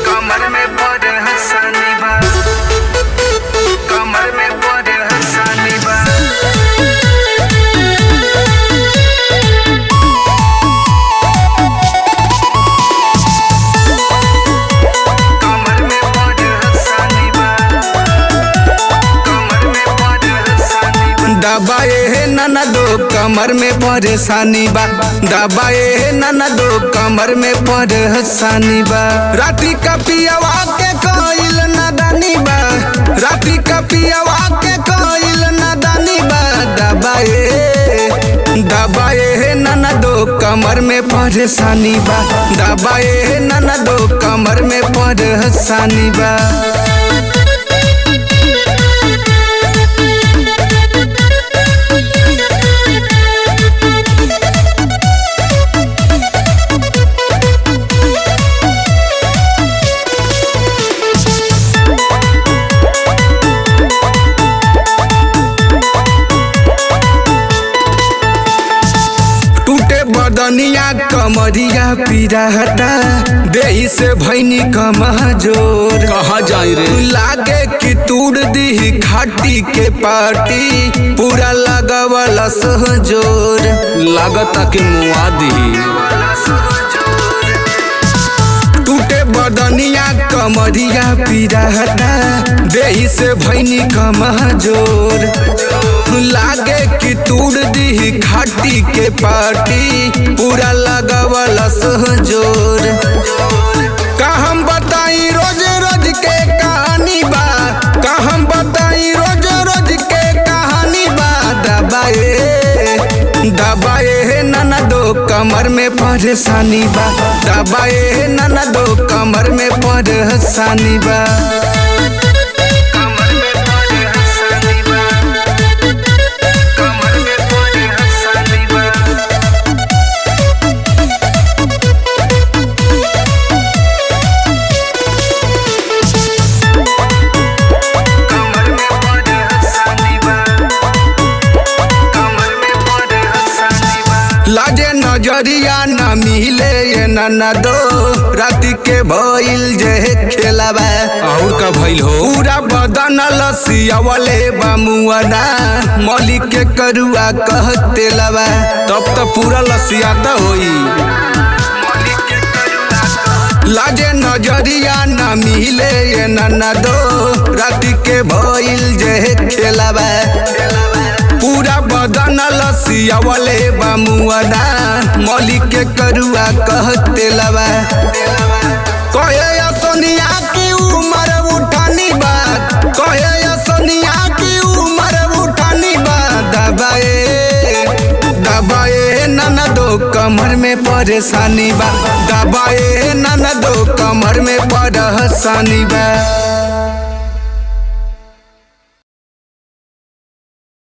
कमर में बड़ हंसानी बा, कमर में बड़ हंसानी बा। कमर में बड़ हंसानी बा, कमर में बड़ हंसानी बा। दबाए है नाना दो कमर में परेशानी बा, दबाए है नाना दो कमर में परेशानी बा। राती का पियावा के कोइल नादानी बा, राती का पियावा के कोइल नादानी बा। दबाए है नाना दो कमर में परेशानी बा, दबाए है नाना दो कमर में परेशानी बा। बदनिया कमरिया पीराहता देही से भैनी कमजोर। कहाँ जाई रे? लागे कि तूड़ दी खाटी के पाटी पूरा लगवला सहजोर। लागता कि मुआ दी। टूटे बदनिया कमरिया पीराहता देही से भैनी कमजोर। लागे कि तूड़ दी खाटी के पाटी पूरा लगवला सहजोर। का हम बताई रोज रोज के कहानी बा, का हम बताई रोज रोज के कहानी बा। दबाए है नाना दो कमर में परेशानी बा, दबाए है नाना दो कमर में परेशानी बा। लाजे नजरिया न मिले ये नाना दो राती के भइल जे खेलाबा। और का भइल हो? पूरा बदन लसिया वाले बामुआना मलिक के करुआ कहते लबा। तब तो पूरा लसियाता होई। लाजे नजरिया न मिले ये नाना दो राती के भइल जे खेलाबा। पूरा बदन लसिया वाले बामुआना मलिक के करुआ कहते लबा। कहे सोनिया की उमर उठानी बा, कहे सोनिया की उमर उठानी बा। दबाए नाना दो कमर में परेशानी बा, दबाए नाना दो कमर में परेशानी बा।